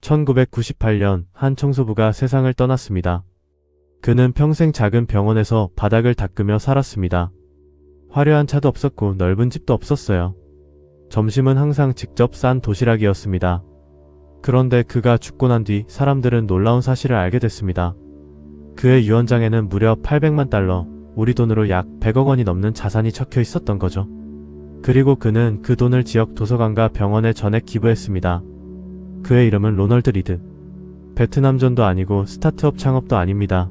1998년 한 청소부가 세상을 떠났습니다. 그는 평생 작은 병원에서 바닥을 닦으며 살았습니다. 화려한 차도 없었고 넓은 집도 없었어요. 점심은 항상 직접 싼 도시락이었습니다. 그런데 그가 죽고 난 뒤 사람들은 놀라운 사실을 알게 됐습니다. 그의 유언장에는 무려 800만 달러, 우리 돈으로 약 100억 원이 넘는 자산이 적혀 있었던 거죠. 그리고 그는 그 돈을 지역 도서관과 병원에 전액 기부했습니다. 그의 이름은 로널드 리드. 베트남전도 아니고 스타트업 창업도 아닙니다.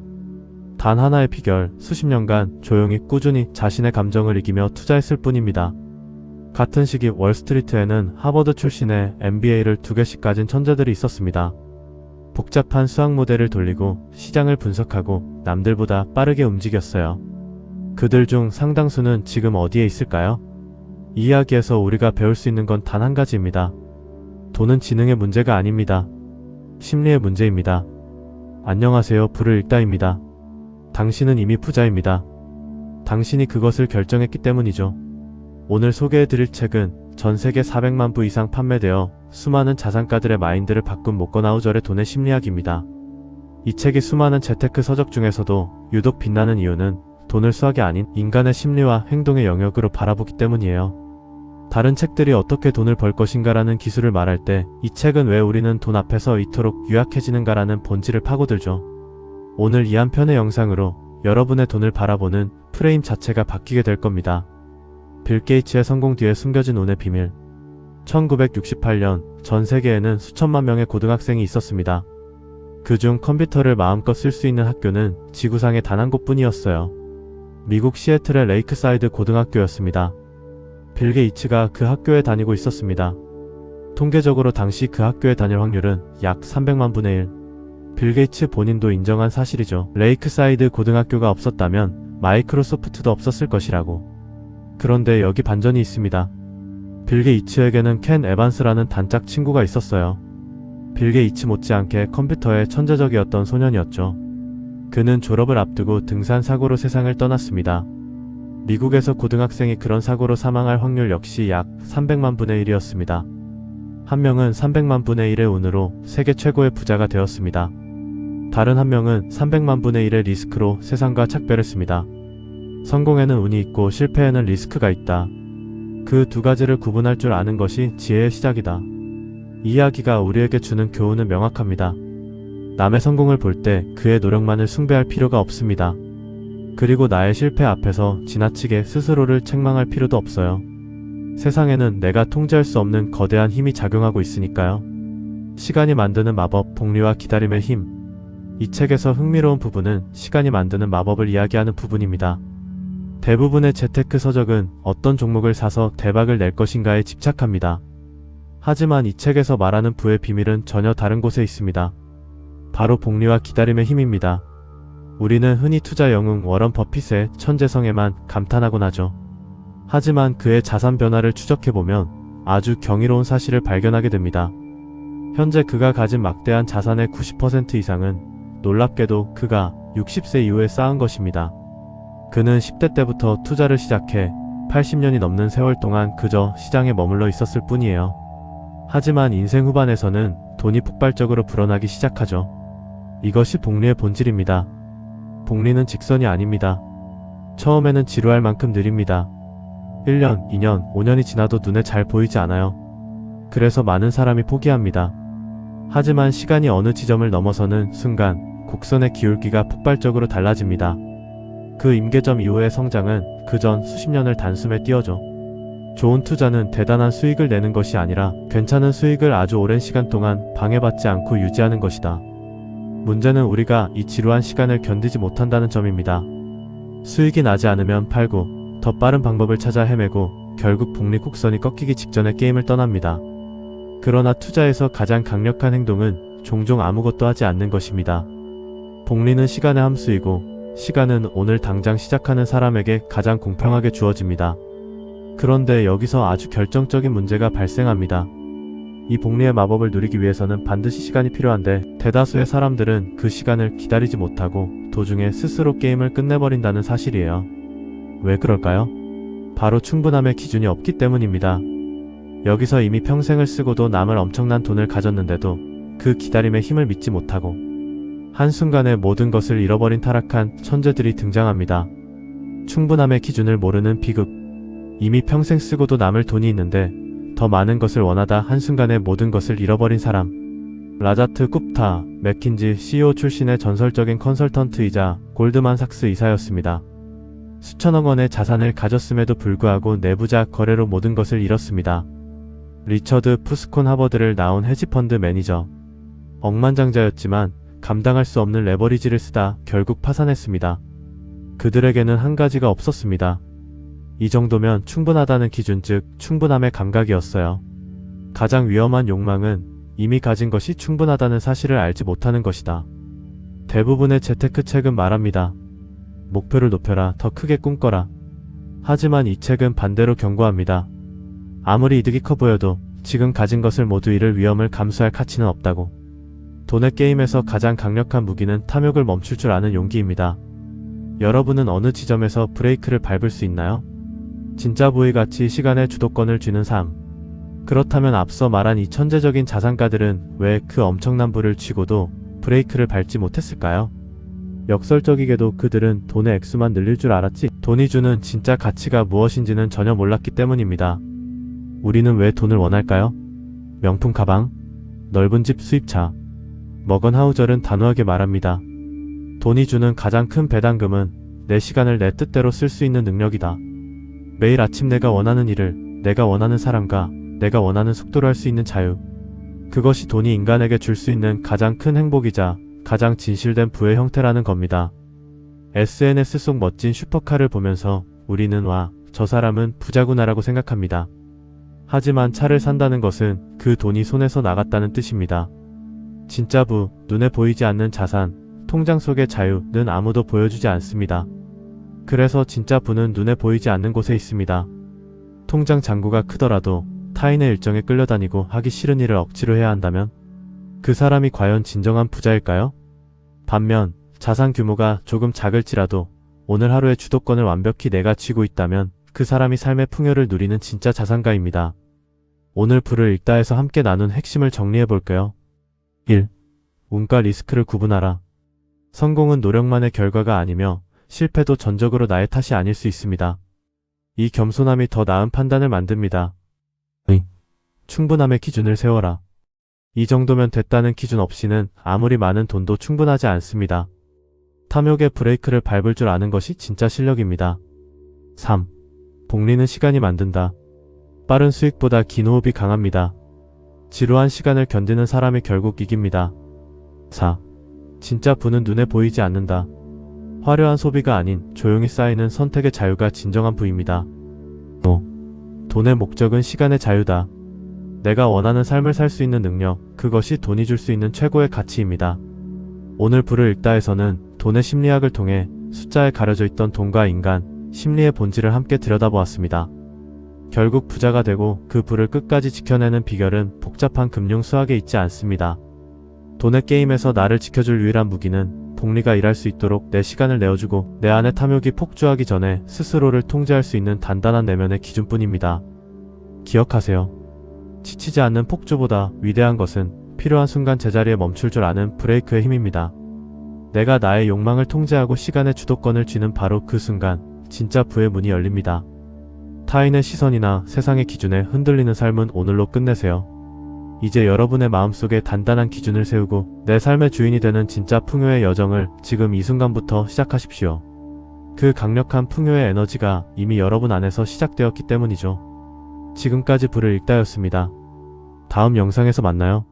단 하나의 비결, 수십 년간 조용히 꾸준히 자신의 감정을 이기며 투자했을 뿐입니다. 같은 시기 월스트리트에는 하버드 출신의 MBA를 2개씩 가진 천재들이 있었습니다. 복잡한 수학 모델을 돌리고 시장을 분석하고 남들보다 빠르게 움직였어요. 그들 중 상당수는 지금 어디에 있을까요? 이 이야기에서 우리가 배울 수 있는 건 단 한 가지입니다. 돈은 지능의 문제가 아닙니다. 심리의 문제입니다. 안녕하세요, 불을 읽다입니다. 당신은 이미 부자입니다. 당신이 그것을 결정했기 때문이죠. 오늘 소개해드릴 책은 전 세계 400만 부 이상 판매되어 수많은 자산가들의 마인드를 바꾼 모건아우절의 돈의 심리학입니다. 이 책이 수많은 재테크 서적 중에서도 유독 빛나는 이유는 돈을 수학이 아닌 인간의 심리와 행동의 영역으로 바라보기 때문이에요. 다른 책들이 어떻게 돈을 벌 것인가라는 기술을 말할 때 이 책은 왜 우리는 돈 앞에서 이토록 유약해지는가라는 본질을 파고들죠. 오늘 이 한 편의 영상으로 여러분의 돈을 바라보는 프레임 자체가 바뀌게 될 겁니다. 빌 게이츠의 성공 뒤에 숨겨진 돈의 비밀. 1968년 전 세계에는 수천만 명의 고등학생이 있었습니다. 그중 컴퓨터를 마음껏 쓸 수 있는 학교는 지구상에 단 한 곳뿐이었어요. 미국 시애틀의 레이크사이드 고등학교였습니다. 빌 게이츠가 그 학교에 다니고 있었습니다. 통계적으로 당시 그 학교에 다닐 확률은 약 300만 분의 1. 빌 게이츠 본인도 인정한 사실이죠. 레이크사이드 고등학교가 없었다면 마이크로소프트도 없었을 것이라고. 그런데 여기 반전이 있습니다. 빌 게이츠에게는 켄 에반스라는 단짝 친구가 있었어요. 빌 게이츠 못지않게 컴퓨터에 천재적이었던 소년이었죠. 그는 졸업을 앞두고 등산 사고로 세상을 떠났습니다. 미국에서 고등학생이 그런 사고로 사망할 확률 역시 약 300만 분의 1이었습니다. 한 명은 300만 분의 1의 운으로 세계 최고의 부자가 되었습니다. 다른 한 명은 300만 분의 1의 리스크로 세상과 착별했습니다. 성공에는 운이 있고 실패에는 리스크가 있다. 그 두 가지를 구분할 줄 아는 것이 지혜의 시작이다. 이 이야기가 우리에게 주는 교훈은 명확합니다. 남의 성공을 볼 때 그의 노력만을 숭배할 필요가 없습니다. 그리고 나의 실패 앞에서 지나치게 스스로를 책망할 필요도 없어요. 세상에는 내가 통제할 수 없는 거대한 힘이 작용하고 있으니까요. 시간이 만드는 마법, 복리와 기다림의 힘. 이 책에서 흥미로운 부분은 시간이 만드는 마법을 이야기하는 부분입니다. 대부분의 재테크 서적은 어떤 종목을 사서 대박을 낼 것인가에 집착합니다. 하지만 이 책에서 말하는 부의 비밀은 전혀 다른 곳에 있습니다. 바로 복리와 기다림의 힘입니다. 우리는 흔히 투자 영웅 워런 버핏의 천재성에만 감탄하곤 하죠. 하지만 그의 자산 변화를 추적해보면 아주 경이로운 사실을 발견하게 됩니다. 현재 그가 가진 막대한 자산의 90% 이상은 놀랍게도 그가 60세 이후에 쌓은 것입니다. 그는 10대 때부터 투자를 시작해 80년이 넘는 세월 동안 그저 시장에 머물러 있었을 뿐이에요. 하지만 인생 후반에서는 돈이 폭발적으로 불어나기 시작하죠. 이것이 복리의 본질입니다. 복리는 직선이 아닙니다. 처음에는 지루할 만큼 느립니다. 1년, 2년, 5년이 지나도 눈에 잘 보이지 않아요. 그래서 많은 사람이 포기합니다. 하지만 시간이 어느 지점을 넘어서는 순간 곡선의 기울기가 폭발적으로 달라집니다. 그 임계점 이후의 성장은 그전 수십 년을 단숨에 띄워줘. 좋은 투자는 대단한 수익을 내는 것이 아니라 괜찮은 수익을 아주 오랜 시간 동안 방해받지 않고 유지하는 것이다. 문제는 우리가 이 지루한 시간을 견디지 못한다는 점입니다. 수익이 나지 않으면 팔고 더 빠른 방법을 찾아 헤매고 결국 복리 곡선이 꺾이기 직전에 게임을 떠납니다. 그러나 투자에서 가장 강력한 행동은 종종 아무것도 하지 않는 것입니다. 복리는 시간의 함수이고 시간은 오늘 당장 시작하는 사람에게 가장 공평하게 주어집니다. 그런데 여기서 아주 결정적인 문제가 발생합니다. 이 복리의 마법을 누리기 위해서는 반드시 시간이 필요한데 대다수의 사람들은 그 시간을 기다리지 못하고 도중에 스스로 게임을 끝내버린다는 사실이에요. 왜 그럴까요? 바로 충분함의 기준이 없기 때문입니다. 여기서 이미 평생을 쓰고도 남을 엄청난 돈을 가졌는데도 그 기다림의 힘을 믿지 못하고 한순간에 모든 것을 잃어버린 타락한 천재들이 등장합니다. 충분함의 기준을 모르는 비극. 이미 평생 쓰고도 남을 돈이 있는데 더 많은 것을 원하다 한순간에 모든 것을 잃어버린 사람. 라자트 굽타, 맥킨지 CEO 출신의 전설적인 컨설턴트이자 골드만삭스 이사였습니다. 수천억 원의 자산을 가졌음에도 불구하고 내부자 거래로 모든 것을 잃었습니다. 리처드 푸스콘 하버드를 나온 헤지펀드 매니저. 억만장자였지만 감당할 수 없는 레버리지를 쓰다 결국 파산했습니다. 그들에게는 한 가지가 없었습니다. 이 정도면 충분하다는 기준, 즉 충분함의 감각이었어요. 가장 위험한 욕망은 이미 가진 것이 충분하다는 사실을 알지 못하는 것이다. 대부분의 재테크 책은 말합니다. 목표를 높여라, 더 크게 꿈꿔라. 하지만 이 책은 반대로 경고합니다. 아무리 이득이 커 보여도 지금 가진 것을 모두 잃을 위험을 감수할 가치는 없다고. 돈의 게임에서 가장 강력한 무기는 탐욕을 멈출 줄 아는 용기입니다. 여러분은 어느 지점에서 브레이크를 밟을 수 있나요? 진짜 부의가치, 시간의 주도권을 쥐는 삶. 그렇다면 앞서 말한 이 천재적인 자산가들은 왜 그 엄청난 부를 쥐고도 브레이크를 밟지 못했을까요? 역설적이게도 그들은 돈의 액수만 늘릴 줄 알았지 돈이 주는 진짜 가치가 무엇인지는 전혀 몰랐기 때문입니다. 우리는 왜 돈을 원할까요? 명품 가방, 넓은 집, 수입차. 머건 하우절은 단호하게 말합니다. 돈이 주는 가장 큰 배당금은 내 시간을 내 뜻대로 쓸 수 있는 능력이다. 매일 아침 내가 원하는 일을, 내가 원하는 사람과 내가 원하는 속도로 할 수 있는 자유. 그것이 돈이 인간에게 줄 수 있는 가장 큰 행복이자 가장 진실된 부의 형태라는 겁니다. SNS 속 멋진 슈퍼카를 보면서 우리는 와, 저 사람은 부자구나라고 생각합니다. 하지만 차를 산다는 것은 그 돈이 손에서 나갔다는 뜻입니다. 진짜 부, 눈에 보이지 않는 자산, 통장 속의 자유는 아무도 보여주지 않습니다. 그래서 진짜 부는 눈에 보이지 않는 곳에 있습니다. 통장 잔고가 크더라도 타인의 일정에 끌려다니고 하기 싫은 일을 억지로 해야 한다면 그 사람이 과연 진정한 부자일까요? 반면 자산 규모가 조금 작을지라도 오늘 하루의 주도권을 완벽히 내가 쥐고 있다면 그 사람이 삶의 풍요를 누리는 진짜 자산가입니다. 오늘 부를 읽다 해서 함께 나눈 핵심을 정리해볼까요? 1. 운과 리스크를 구분하라. 성공은 노력만의 결과가 아니며 실패도 전적으로 나의 탓이 아닐 수 있습니다. 이 겸손함이 더 나은 판단을 만듭니다. 2. 충분함의 기준을 세워라. 이 정도면 됐다는 기준 없이는 아무리 많은 돈도 충분하지 않습니다. 탐욕의 브레이크를 밟을 줄 아는 것이 진짜 실력입니다. 3. 복리는 시간이 만든다. 빠른 수익보다 긴 호흡이 강합니다. 지루한 시간을 견디는 사람이 결국 이깁니다. 4. 진짜 부는 눈에 보이지 않는다. 화려한 소비가 아닌 조용히 쌓이는 선택의 자유가 진정한 부입니다. 5. 돈의 목적은 시간의 자유다. 내가 원하는 삶을 살 수 있는 능력, 그것이 돈이 줄 수 있는 최고의 가치입니다. 오늘 부를 읽다에서는 돈의 심리학을 통해 숫자에 가려져 있던 돈과 인간, 심리의 본질을 함께 들여다보았습니다. 결국 부자가 되고 그 부를 끝까지 지켜내는 비결은 복잡한 금융 수학에 있지 않습니다. 돈의 게임에서 나를 지켜줄 유일한 무기는 복리가 일할 수 있도록 내 시간을 내어주고 내 안의 탐욕이 폭주하기 전에 스스로를 통제할 수 있는 단단한 내면의 기준뿐입니다. 기억하세요. 지치지 않는 폭주보다 위대한 것은 필요한 순간 제자리에 멈출 줄 아는 브레이크의 힘입니다. 내가 나의 욕망을 통제하고 시간의 주도권을 쥐는 바로 그 순간 진짜 부의 문이 열립니다. 타인의 시선이나 세상의 기준에 흔들리는 삶은 오늘로 끝내세요. 이제 여러분의 마음속에 단단한 기준을 세우고 내 삶의 주인이 되는 진짜 풍요의 여정을 지금 이 순간부터 시작하십시오. 그 강력한 풍요의 에너지가 이미 여러분 안에서 시작되었기 때문이죠. 지금까지 부를 읽다였습니다. 다음 영상에서 만나요.